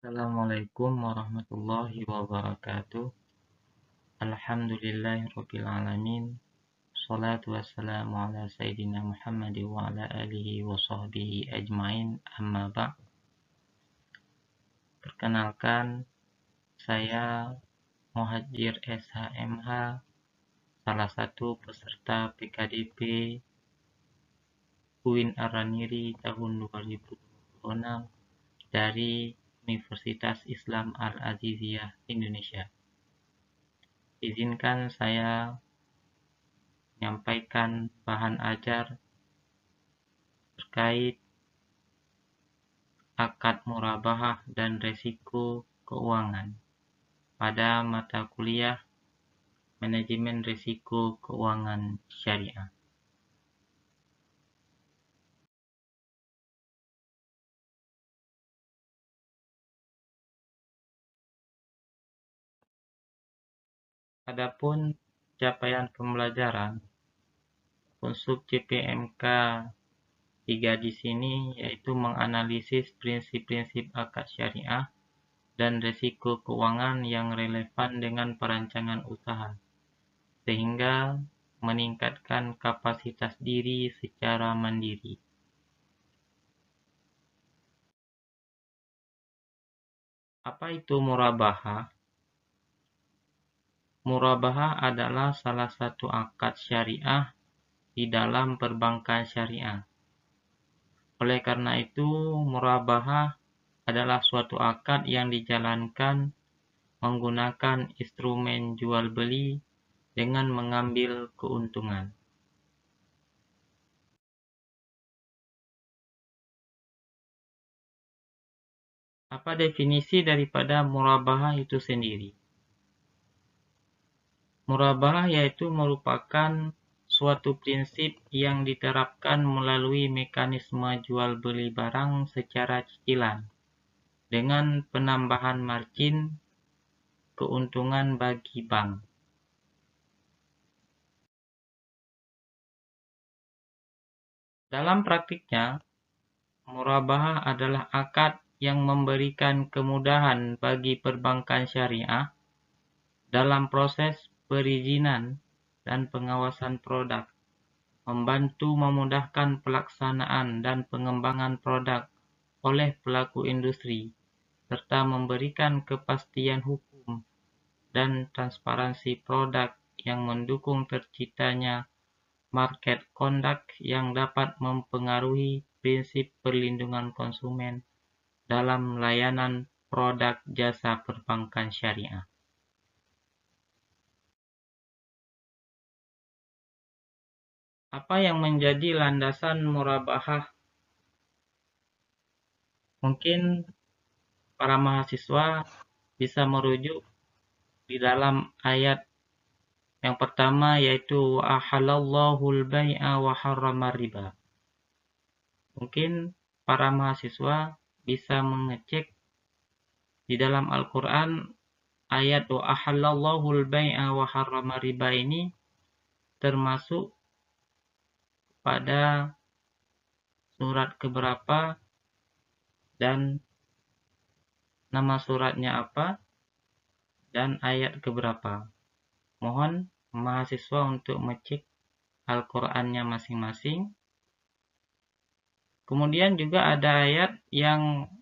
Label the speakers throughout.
Speaker 1: Assalamualaikum warahmatullahi wabarakatuh. Alhamdulillahirabbil alamin. Shalatu wassalamu ala sayyidina Muhammad wa ala alihi wa sahbihi ajmain. Amma ba'd. Perkenalkan, saya Muhajir SHMH, salah satu peserta PKDP UIN Araniri tahun 2026 dari Universitas Islam Al-Aziziyah Indonesia. Izinkan saya menyampaikan bahan ajar terkait akad murabahah dan resiko keuangan pada mata kuliah Manajemen Risiko Keuangan Syariah. Adapun capaian pembelajaran unsur CPMK 3 di sini yaitu menganalisis prinsip-prinsip akad syariah dan risiko keuangan yang relevan dengan perancangan usaha, sehingga meningkatkan kapasitas diri secara mandiri. Apa itu murabahah? Murabahah adalah salah satu akad syariah di dalam perbankan syariah. Oleh karena itu, murabahah adalah suatu akad yang dijalankan menggunakan instrumen jual beli dengan mengambil keuntungan. Apa definisi daripada murabahah itu sendiri? Murabahah yaitu merupakan suatu prinsip yang diterapkan melalui mekanisme jual beli barang secara cicilan dengan penambahan margin keuntungan bagi bank. Dalam praktiknya, murabahah adalah akad yang memberikan kemudahan bagi perbankan syariah dalam proses perizinan dan pengawasan produk, membantu memudahkan pelaksanaan dan pengembangan produk oleh pelaku industri, serta memberikan kepastian hukum dan transparansi produk yang mendukung terciptanya market conduct yang dapat mempengaruhi prinsip perlindungan konsumen dalam layanan produk jasa perbankan syariah. Apa yang menjadi landasan murabahah? Mungkin para mahasiswa bisa merujuk di dalam ayat yang pertama yaitu ahallallahul bai'a wa harramar riba. Mungkin para mahasiswa bisa mengecek di dalam Al-Quran ayat wa ahallallahul bai'a wa harramar riba ini termasuk pada surat keberapa dan nama suratnya apa dan ayat keberapa. Mohon mahasiswa untuk mengecek Al-Qur'annya masing-masing. Kemudian juga ada ayat yang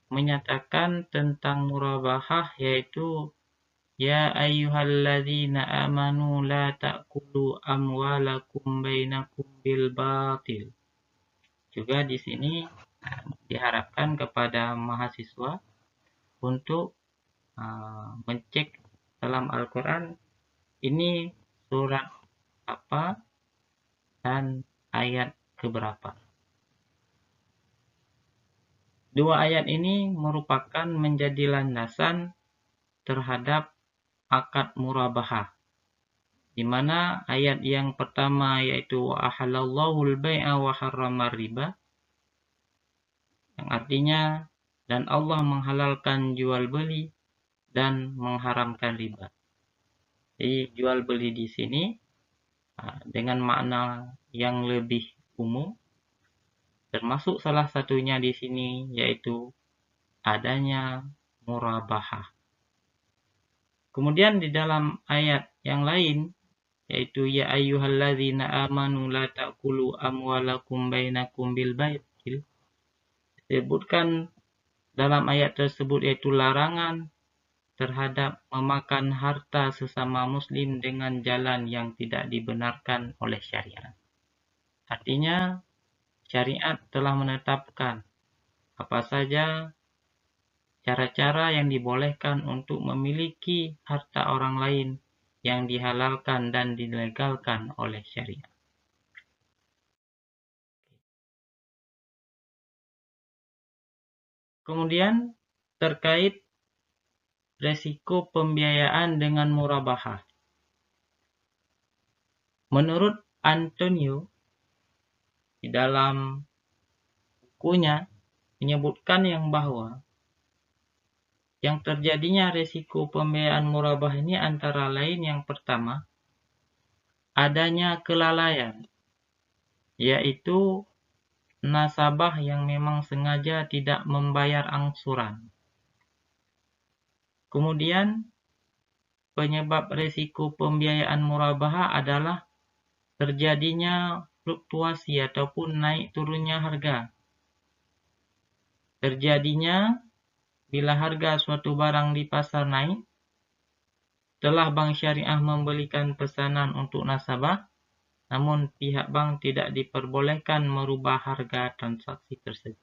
Speaker 1: menyatakan tentang murabahah yaitu ya ayyuhalladzina amanu la ta'kulu amwalakum bainakum bil batil. Juga di sini diharapkan kepada mahasiswa untuk mengecek dalam Al-Quran ini surat apa dan ayat keberapa. Dua ayat ini merupakan menjadi landasan terhadap akad murabahah, di mana ayat yang pertama yaitu wa ahallallahul bai'a wa harramar riba, yang artinya dan Allah menghalalkan jual beli dan mengharamkan riba. Jadi jual beli di sini dengan makna yang lebih umum, termasuk salah satunya di sini yaitu adanya murabahah. Kemudian di dalam ayat yang lain, yaitu ya ayyuhalladzina amanu la ta'kulu amwalakum bainakum bil baitil, disebutkan dalam ayat tersebut yaitu larangan terhadap memakan harta sesama muslim dengan jalan yang tidak dibenarkan oleh syariat. Artinya, syariat telah menetapkan apa saja cara-cara yang dibolehkan untuk memiliki harta orang lain yang dihalalkan dan dilegalkan oleh syariat. Kemudian terkait resiko pembiayaan dengan murabahah. Menurut Antonio, di dalam bukunya menyebutkan yang bahwa yang terjadinya resiko pembiayaan murabah ini antara lain yang pertama, adanya kelalaian, yaitu nasabah yang memang sengaja tidak membayar angsuran. Kemudian, penyebab resiko pembiayaan murabah adalah terjadinya fluktuasi ataupun naik turunnya harga. Terjadinya bila harga suatu barang di pasar naik, telah bank syariah memberikan pesanan untuk nasabah, namun pihak bank tidak diperbolehkan merubah harga transaksi tersebut.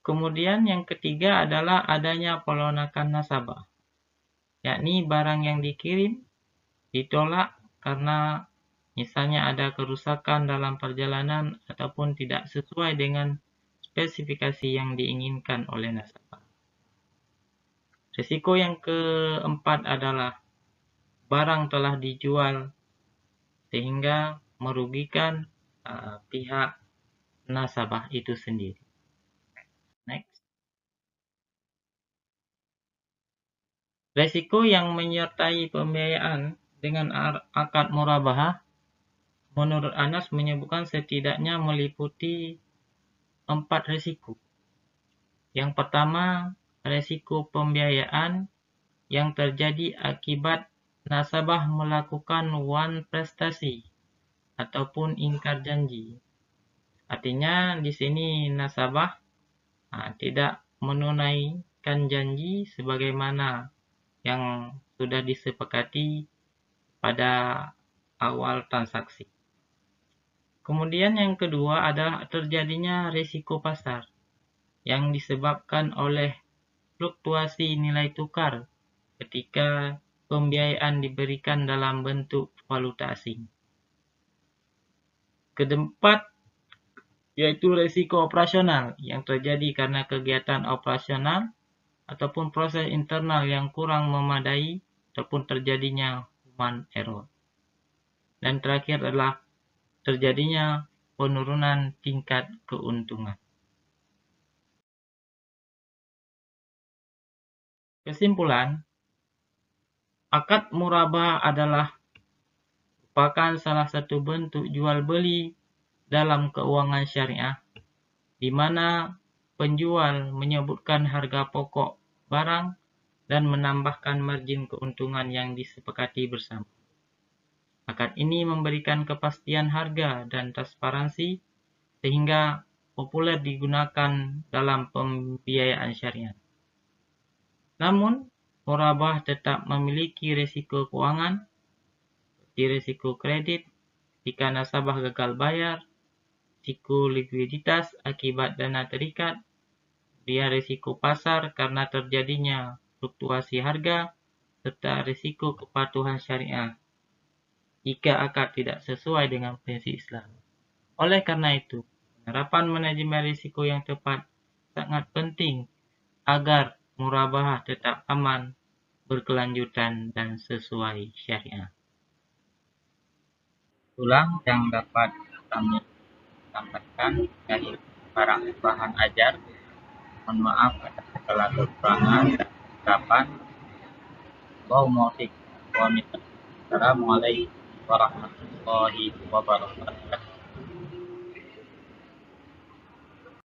Speaker 1: Kemudian yang ketiga adalah adanya pelunakan nasabah, yakni barang yang dikirim ditolak karena misalnya ada kerusakan dalam perjalanan ataupun tidak sesuai dengan spesifikasi yang diinginkan oleh nasabah. Risiko yang keempat adalah barang telah dijual sehingga merugikan pihak nasabah itu sendiri. Next. Risiko yang menyertai pembiayaan dengan akad murabahah, menurut Anas menyebutkan setidaknya meliputi 4 risiko. Yang pertama, risiko pembiayaan yang terjadi akibat nasabah melakukan wan prestasi ataupun ingkar janji. Artinya di sini nasabah tidak menunaikan janji sebagaimana yang sudah disepakati pada awal transaksi. Kemudian yang kedua adalah terjadinya risiko pasar yang disebabkan oleh fluktuasi nilai tukar ketika pembiayaan diberikan dalam bentuk valuta asing. Keempat, yaitu risiko operasional yang terjadi karena kegiatan operasional ataupun proses internal yang kurang memadai ataupun terjadinya human error. Dan terakhir adalah terjadinya penurunan tingkat keuntungan. Kesimpulan, akad murabah adalah merupakan salah satu bentuk jual beli dalam keuangan syariah, di mana penjual menyebutkan harga pokok barang dan menambahkan margin keuntungan yang disepakati bersama. Akad ini memberikan kepastian harga dan transparansi sehingga populer digunakan dalam pembiayaan syariah. Namun, murabah tetap memiliki risiko keuangan, seperti risiko kredit jika nasabah gagal bayar, risiko likuiditas akibat dana terikat, risiko pasar karena terjadinya fluktuasi harga, serta risiko kepatuhan syariah jika akad tidak sesuai dengan prinsip Islam. Oleh karena itu, penerapan manajemen risiko yang tepat sangat penting agar murabahah tetap aman, berkelanjutan, dan sesuai syariah. Itulah yang dapat kami sampaikan dari bahan ajar. Mohon maaf atas segala kekurangan dan ucapan. Assalamualaikum warahmatullahi wabarakatuh.